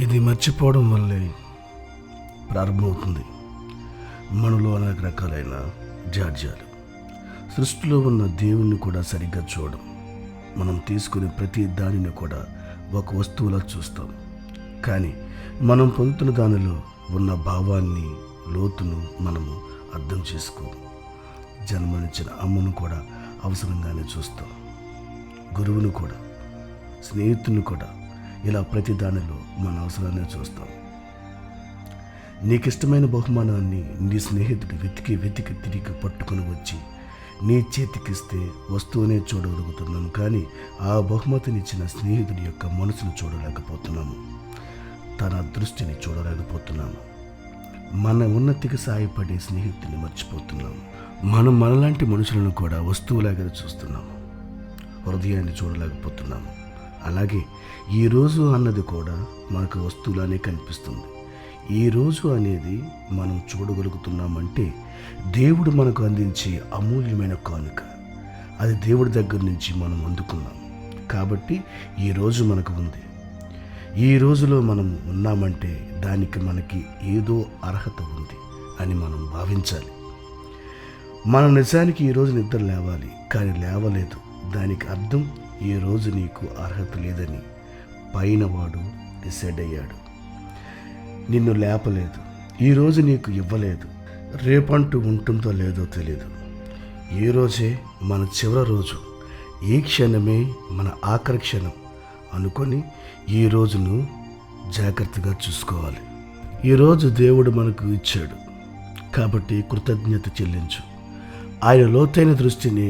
ఇది మర్చిపోవడం వల్లే ప్రారంభమవుతుంది. మనలో అనేక రకాలైన జాడ్యాలు. సృష్టిలో ఉన్న దేవుణ్ణి కూడా సరిగ్గా చూడడం. మనం తీసుకునే ప్రతి దానిని కూడా ఒక వస్తువులా చూస్తాం. కానీ మనం పొందుతున్న దానిలో ఉన్న భావాన్ని, లోతును మనము అర్థం చేసుకోం. జన్మనిచ్చిన అమ్మను కూడా అవసరంగానే చూస్తాం. గురువును కూడా, స్నేహితుని కూడా, ఇలా ప్రతి దానిలో మన అవసరాన్ని చూస్తాం. నీకు ఇష్టమైన బహుమానాన్ని నీ స్నేహితుడు వెతికి తిరిగి పట్టుకొని వచ్చి నీ చేతికిస్తే వస్తువునే చూడగలుగుతున్నాము, కానీ ఆ బహుమతినిచ్చిన స్నేహితుడి యొక్క మనసును చూడలేకపోతున్నాము, తన దృష్టిని చూడలేకపోతున్నాము. మన ఉన్నతికి సాయపడే స్నేహితుని మర్చిపోతున్నాము. మనం మనలాంటి మనుషులను కూడా వస్తువులాగా చూస్తున్నాము, హృదయాన్ని చూడలేకపోతున్నాము. అలాగే ఈరోజు అన్నది కూడా మనకు వస్తువులానే కనిపిస్తుంది. ఈరోజు అనేది మనం చూడగలుగుతున్నామంటే దేవుడు మనకు అందించే అమూల్యమైన కానుక. అది దేవుడి దగ్గర నుంచి మనం అందుకున్నాం కాబట్టి ఈరోజు మనకు ఉంది. ఈ రోజులో మనం ఉన్నామంటే దానికి మనకి ఏదో అర్హత ఉంది అని మనం భావించాలి. మనం నిజానికి ఈరోజు నిద్ర లేవాలి, కానీ లేవలేదు. దానికి అర్థం ఈ రోజు నీకు అర్హత లేదని పైన వాడు డిసైడ్ అయ్యాడు. నిన్ను లేపలేదు, ఈరోజు నీకు ఇవ్వలేదు. రేపంటూ ఉంటుందో లేదో తెలియదు. ఈ రోజే మన చివరి రోజు, ఈ క్షణమే మన ఆఖరి క్షణం అనుకొని ఈ రోజును జాగ్రత్తగా చూసుకోవాలి. ఈరోజు దేవుడు మనకు ఇచ్చాడు కాబట్టి కృతజ్ఞత చెల్లించు. ఆయన లోతైన దృష్టిని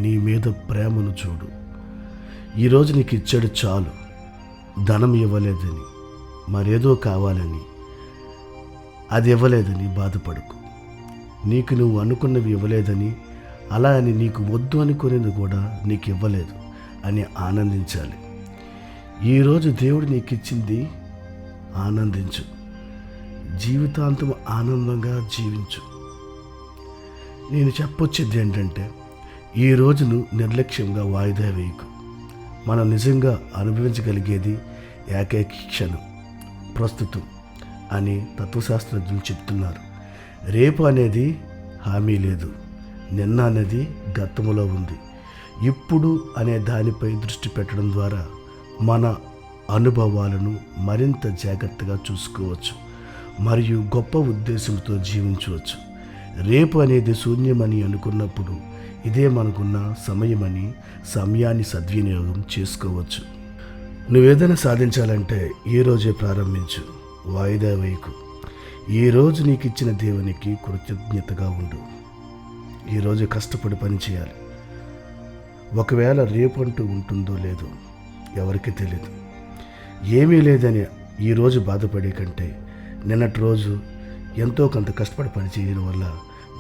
నీ మీద ప్రేమను చూడు. ఈరోజు నీకు ఇచ్చాడు చాలు. ధనం ఇవ్వలేదని, మరేదో కావాలని, అది ఇవ్వలేదని బాధపడకు. నీకు నువ్వు అనుకున్నవి ఇవ్వలేదని, అలా అని నీకు వద్దు అనుకునేది కూడా నీకు ఇవ్వలేదు అని ఆనందించాలి. ఈరోజు దేవుడు నీకు ఇచ్చింది ఆనందించు. జీవితాంతం ఆనందంగా జీవించు. నేను చెప్పొచ్చేది ఏంటంటే, ఈ రోజును నిర్లక్ష్యంగా వాయిదా వేయకు. మనం నిజంగా అనుభవించగలిగేది ఏకైక క్షణం, ప్రస్తుతం అని తత్వశాస్త్రజ్ఞులు చెప్తున్నారు. రేపు అనేది హామీ లేదు. నిన్న అనేది గతంలో ఉంది. ఇప్పుడు అనే దానిపై దృష్టి పెట్టడం ద్వారా మన అనుభవాలను మరింత జాగ్రత్తగా చూసుకోవచ్చు మరియు గొప్ప ఉద్దేశంతో జీవించవచ్చు. రేపు అనేది శూన్యమని అనుకున్నప్పుడు ఇదే మనకున్న సమయమని సమయాన్ని సద్వినియోగం చేసుకోవచ్చు. నువ్వేదైనా సాధించాలంటే ఈరోజే ప్రారంభించు, వాయిదా వేయకు. ఈరోజు నీకు ఇచ్చిన దేవునికి కృతజ్ఞతగా ఉండు. ఈరోజు కష్టపడి పని చేయాలి. ఒకవేళ రేపంటూ ఉంటుందో లేదో ఎవరికి తెలియదు. ఏమీ లేదని ఈరోజు బాధపడే కంటే నిన్నటి రోజు ఎంతో కొంత కష్టపడి పని చేయడం వల్ల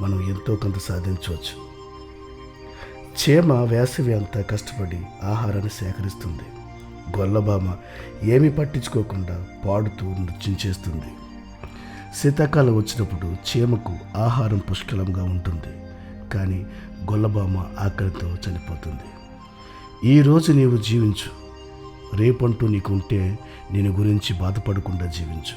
మనం ఎంతో కొంత సాధించవచ్చు. చేమ వేసవి అంతా కష్టపడి ఆహారాన్ని సేకరిస్తుంది. గొల్లబామ ఏమీ పట్టించుకోకుండా పాడుతూ నృత్యం చేస్తుంది. శీతాకాలం వచ్చినప్పుడు చీమకు ఆహారం పుష్కలంగా ఉంటుంది, కానీ గొల్లబామ ఆకలితో చనిపోతుంది. ఈరోజు నీవు జీవించు. రేపంటూ నీకు ఉంటే నేను గురించి బాధపడకుండా జీవించు.